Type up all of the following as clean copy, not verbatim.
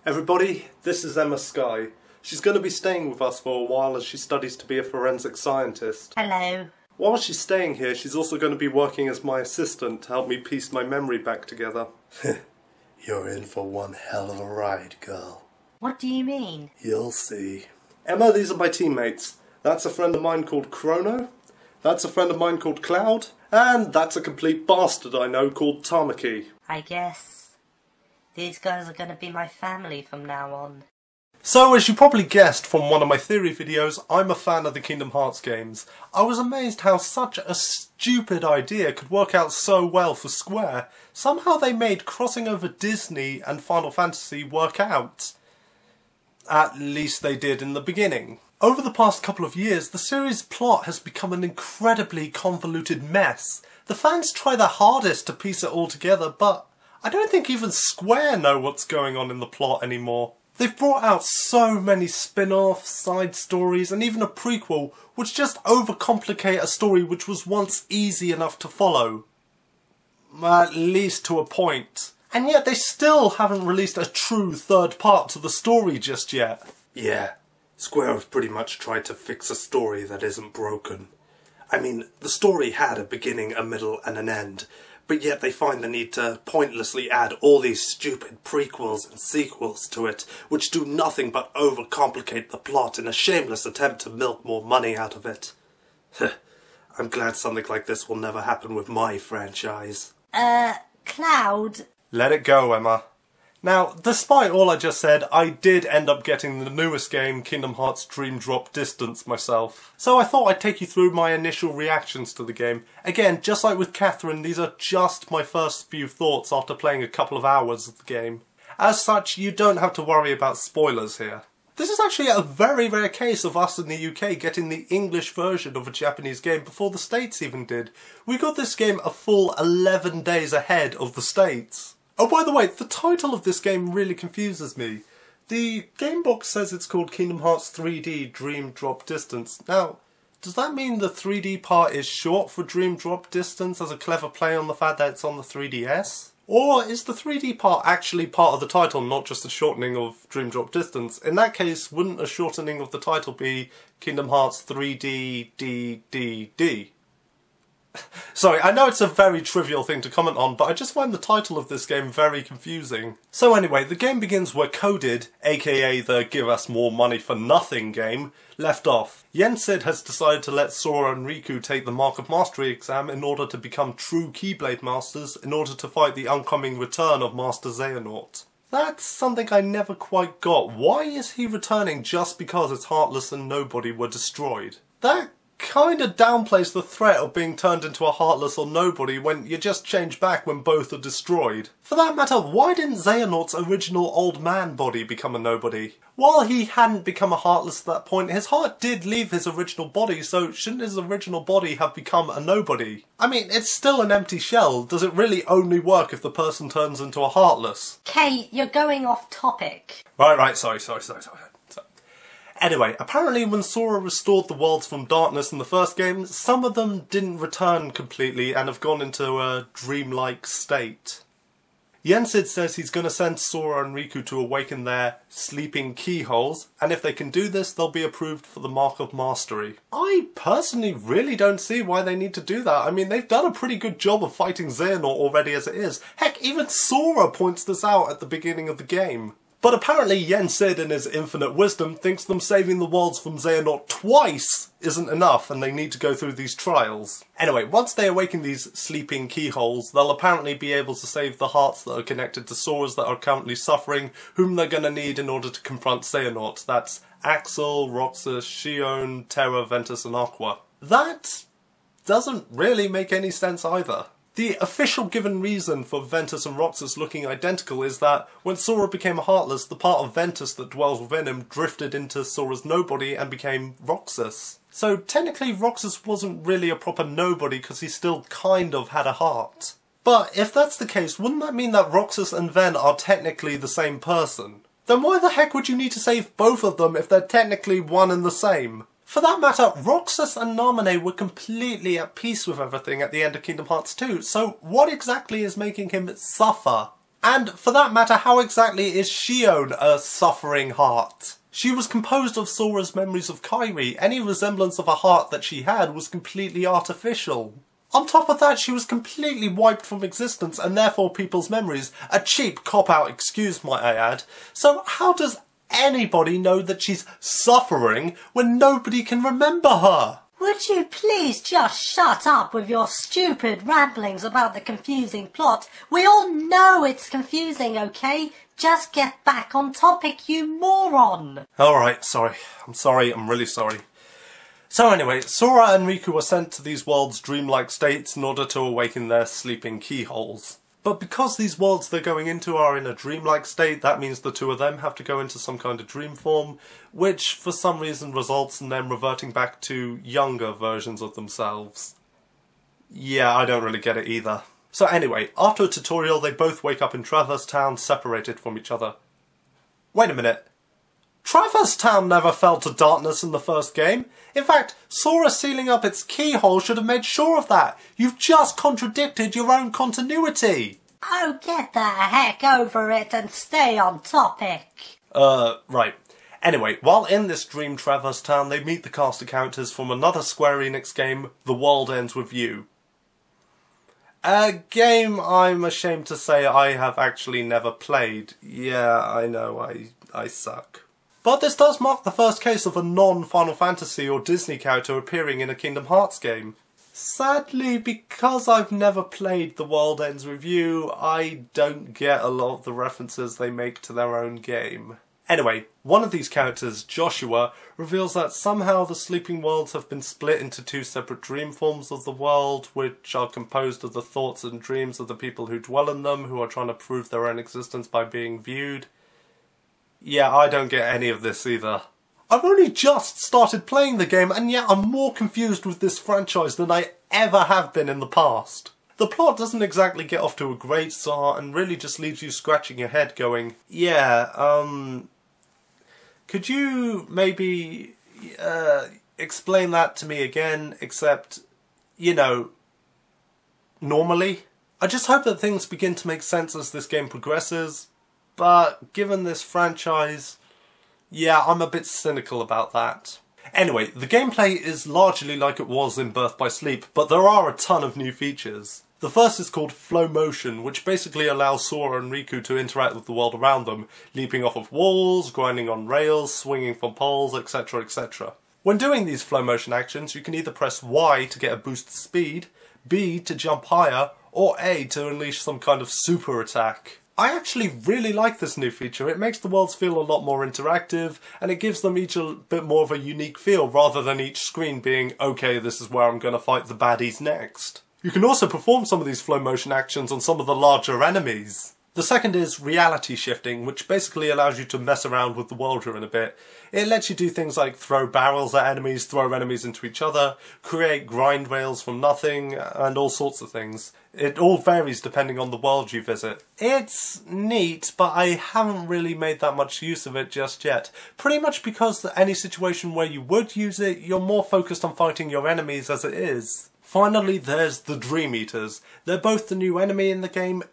Everybody, this is Emma Skye. She's going to be staying with us for a while as she studies to be a forensic scientist. Hello. While she's staying here, she's also going to be working as my assistant to help me piece my memory back together. You're in for one hell of a ride, girl. What do you mean? You'll see. Emma, these are my teammates. That's a friend of mine called Chrono. That's a friend of mine called Cloud. And that's a complete bastard I know called Tamaki. I guess these guys are going to be my family from now on. So, as you probably guessed from one of my theory videos, I'm a fan of the Kingdom Hearts games. I was amazed how such a stupid idea could work out so well for Square. Somehow they made crossing over Disney and Final Fantasy work out. At least they did in the beginning. Over the past couple of years, the series' plot has become an incredibly convoluted mess. The fans try their hardest to piece it all together, but I don't think even Square know what's going on in the plot anymore. They've brought out so many spin-offs, side stories, and even a prequel, which just overcomplicate a story which was once easy enough to follow. At least to a point. And yet they still haven't released a true third part to the story just yet. Yeah, Square have pretty much tried to fix a story that isn't broken. I mean, the story had a beginning, a middle, and an end. But yet they find the need to pointlessly add all these stupid prequels and sequels to it, which do nothing but overcomplicate the plot in a shameless attempt to milk more money out of it. I'm glad something like this will never happen with my franchise. Cloud? Let it go, Emma. Now, despite all I just said, I did end up getting the newest game, Kingdom Hearts Dream Drop Distance, myself. So I thought I'd take you through my initial reactions to the game. Again, just like with Catherine, these are just my first few thoughts after playing a couple of hours of the game. As such, you don't have to worry about spoilers here. This is actually a very rare case of us in the UK getting the English version of a Japanese game before the States even did. We got this game a full 11 days ahead of the States. Oh, by the way, the title of this game really confuses me. The game box says it's called Kingdom Hearts 3D Dream Drop Distance. Now, does that mean the 3D part is short for Dream Drop Distance as a clever play on the fact that it's on the 3DS? Or is the 3D part actually part of the title, not just a shortening of Dream Drop Distance? In that case, wouldn't a shortening of the title be Kingdom Hearts 3D DDD? Sorry, I know it's a very trivial thing to comment on, but I just find the title of this game very confusing. So anyway, the game begins where Coded, aka the Give Us More Money for Nothing game, left off. Yensid has decided to let Sora and Riku take the Mark of Mastery exam in order to become true Keyblade Masters in order to fight the oncoming return of Master Xehanort. That's something I never quite got. Why is he returning just because his Heartless and Nobody were destroyed? That kinda downplays the threat of being turned into a Heartless or Nobody when you just change back when both are destroyed. For that matter, why didn't Xehanort's original old man body become a Nobody? While he hadn't become a Heartless at that point, his heart did leave his original body, so shouldn't his original body have become a Nobody? I mean, it's still an empty shell. Does it really only work if the person turns into a Heartless? Kate, you're going off topic. Right, sorry. Anyway, apparently when Sora restored the worlds from darkness in the first game, some of them didn't return completely and have gone into a dreamlike state. Yensid says he's going to send Sora and Riku to awaken their sleeping keyholes, and if they can do this, they'll be approved for the Mark of Mastery. I personally really don't see why they need to do that. I mean, they've done a pretty good job of fighting Xehanort already as it is. Heck, even Sora points this out at the beginning of the game. But apparently Yensid in his infinite wisdom thinks them saving the worlds from Xehanort twice isn't enough and they need to go through these trials. Anyway, once they awaken these sleeping keyholes, they'll apparently be able to save the hearts that are connected to Soras that are currently suffering, whom they're going to need in order to confront Xehanort. That's Axel, Roxas, Xion, Terra, Ventus and Aqua. That doesn't really make any sense either. The official given reason for Ventus and Roxas looking identical is that when Sora became a Heartless, the part of Ventus that dwells within him drifted into Sora's Nobody and became Roxas. So technically Roxas wasn't really a proper Nobody because he still kind of had a heart. But if that's the case, wouldn't that mean that Roxas and Ven are technically the same person? Then why the heck would you need to save both of them if they're technically one and the same? For that matter, Roxas and Naminé were completely at peace with everything at the end of Kingdom Hearts 2, so what exactly is making him suffer? And for that matter, how exactly is Shion a suffering heart? She was composed of Sora's memories of Kairi. Any resemblance of a heart that she had was completely artificial. On top of that, she was completely wiped from existence and therefore people's memories. A cheap cop-out excuse, might I add. So how does anybody know that she's suffering when nobody can remember her? Would you please just shut up with your stupid ramblings about the confusing plot? We all know it's confusing, okay? Just get back on topic, you moron! Alright, sorry. I'm really sorry. So anyway, Sora and Riku are sent to these worlds' dreamlike states in order to awaken their sleeping keyholes. But because these worlds they're going into are in a dreamlike state, that means the two of them have to go into some kind of dream form, which for some reason results in them reverting back to younger versions of themselves. Yeah, I don't really get it either. So anyway, after a tutorial they both wake up in Traverse Town separated from each other. Wait a minute. Traverse Town never fell to darkness in the first game. In fact, Sora sealing up its keyhole should have made sure of that. You've just contradicted your own continuity. Oh, get the heck over it and stay on topic. Right. Anyway, while in this dream Traverse Town, they meet the cast of characters from another Square Enix game, The World Ends With You. A game I'm ashamed to say I have actually never played. Yeah, I know, I suck. But this does mark the first case of a non-Final Fantasy or Disney character appearing in a Kingdom Hearts game. Sadly, because I've never played The World Ends With You, I don't get a lot of the references they make to their own game. Anyway, one of these characters, Joshua, reveals that somehow the sleeping worlds have been split into two separate dream forms of the world, which are composed of the thoughts and dreams of the people who dwell in them, who are trying to prove their own existence by being viewed. Yeah, I don't get any of this either. I've only just started playing the game, and yet I'm more confused with this franchise than I ever have been in the past. The plot doesn't exactly get off to a great start, and really just leaves you scratching your head going, yeah, could you maybe explain that to me again, except, you know, normally? I just hope that things begin to make sense as this game progresses. But given this franchise, yeah, I'm a bit cynical about that. Anyway, the gameplay is largely like it was in Birth by Sleep, but there are a ton of new features. The first is called Flow Motion, which basically allows Sora and Riku to interact with the world around them, leaping off of walls, grinding on rails, swinging from poles, etc, etc. When doing these flow motion actions, you can either press Y to get a boost to speed, B to jump higher, or A to unleash some kind of super attack. I actually really like this new feature. It makes the worlds feel a lot more interactive, and it gives them each a bit more of a unique feel, rather than each screen being, okay, this is where I'm going to fight the baddies next. You can also perform some of these flow motion actions on some of the larger enemies. The second is reality shifting, which basically allows you to mess around with the world you're in a bit. It lets you do things like throw barrels at enemies, throw enemies into each other, create grind rails from nothing, and all sorts of things. It all varies depending on the world you visit. It's neat, but I haven't really made that much use of it just yet. Pretty much because any situation where you would use it, you're more focused on fighting your enemies as it is. Finally, there's the Dream Eaters. They're both the new enemy in the game,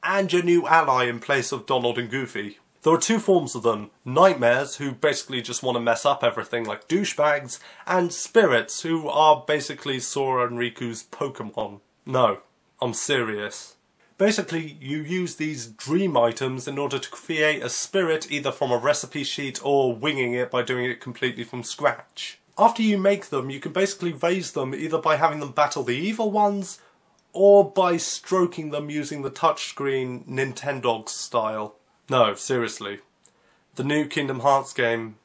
and your new ally in place of Donald and Goofy. There are two forms of them: Nightmares, who basically just want to mess up everything like douchebags, and Spirits, who are basically Sora and Riku's Pokemon. No, I'm serious. Basically, you use these dream items in order to create a spirit either from a recipe sheet or winging it by doing it completely from scratch. After you make them, you can basically raise them either by having them battle the evil ones, or by stroking them using the touchscreen Nintendogs style. No, seriously. The new Kingdom Hearts game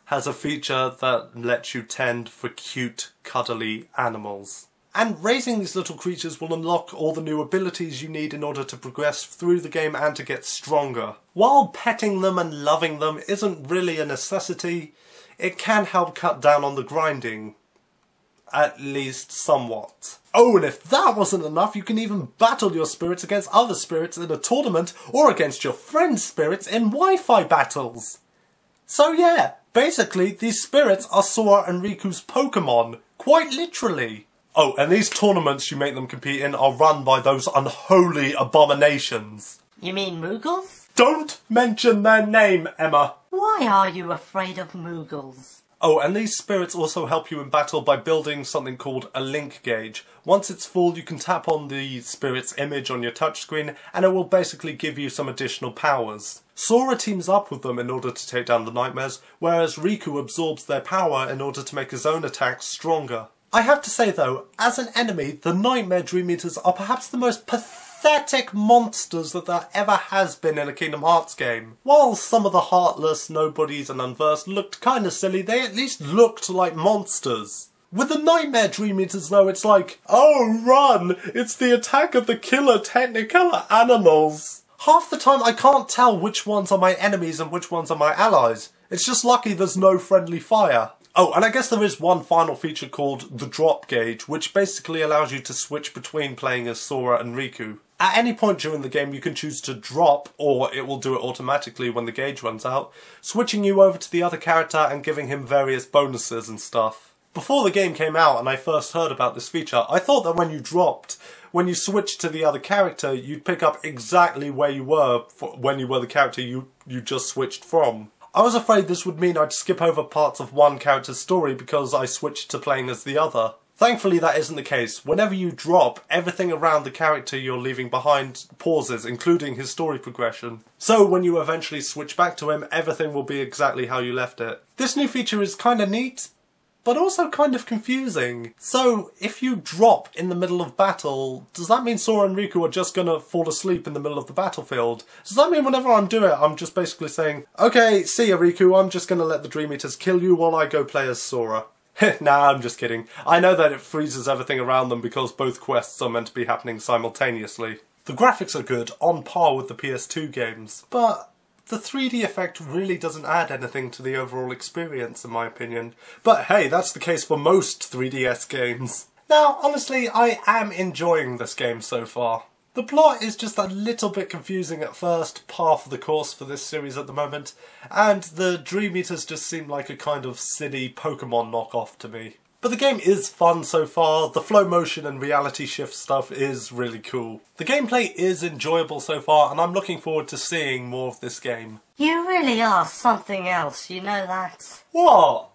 has a feature that lets you tend for cute, cuddly animals. And raising these little creatures will unlock all the new abilities you need in order to progress through the game and to get stronger. While petting them and loving them isn't really a necessity, it can help cut down on the grinding. At least somewhat. Oh, and if that wasn't enough, you can even battle your spirits against other spirits in a tournament, or against your friends' spirits in Wi-Fi battles. So yeah, basically these spirits are Sora and Riku's Pokemon, quite literally. Oh, and these tournaments you make them compete in are run by those unholy abominations. You mean Moogles? Don't mention their name, Emma! Why are you afraid of Moogles? Oh, and these spirits also help you in battle by building something called a link gauge. Once it's full, you can tap on the spirit's image on your touchscreen, and it will basically give you some additional powers. Sora teams up with them in order to take down the nightmares, whereas Riku absorbs their power in order to make his own attacks stronger. I have to say though, as an enemy, the Nightmare Dream Eaters are perhaps the most pathetic monsters that there ever has been in a Kingdom Hearts game. While some of the heartless nobodies and unversed looked kinda silly, they at least looked like monsters. With the Nightmare Dream Eaters though, it's like, oh run, it's the attack of the killer Technicolor animals. Half the time I can't tell which ones are my enemies and which ones are my allies. It's just lucky there's no friendly fire. Oh, and I guess there is one final feature called the drop gauge, which basically allows you to switch between playing as Sora and Riku. At any point during the game you can choose to drop, or it will do it automatically when the gauge runs out, switching you over to the other character and giving him various bonuses and stuff. Before the game came out and I first heard about this feature, I thought that when you dropped, when you switched to the other character, you'd pick up exactly where you were when you were the character you just switched from. I was afraid this would mean I'd skip over parts of one character's story because I switched to playing as the other. Thankfully that isn't the case. Whenever you drop, everything around the character you're leaving behind pauses, including his story progression. So when you eventually switch back to him, everything will be exactly how you left it. This new feature is kinda neat, but also kind of confusing. So, if you drop in the middle of battle, does that mean Sora and Riku are just gonna fall asleep in the middle of the battlefield? Does that mean whenever I'm doing it, I'm just basically saying, okay, see ya Riku, I'm just gonna let the Dream Eaters kill you while I go play as Sora? Nah, I'm just kidding. I know that it freezes everything around them because both quests are meant to be happening simultaneously. The graphics are good, on par with the PS2 games, but the 3D effect really doesn't add anything to the overall experience, in my opinion. But hey, that's the case for most 3DS games. Now, honestly, I am enjoying this game so far. The plot is just a little bit confusing at first, par for the course for this series at the moment, and the Dream Eaters just seem like a kind of silly Pokemon knockoff to me. But the game is fun so far, the flow motion and reality shift stuff is really cool. The gameplay is enjoyable so far, and I'm looking forward to seeing more of this game. You really are something else, you know that? What?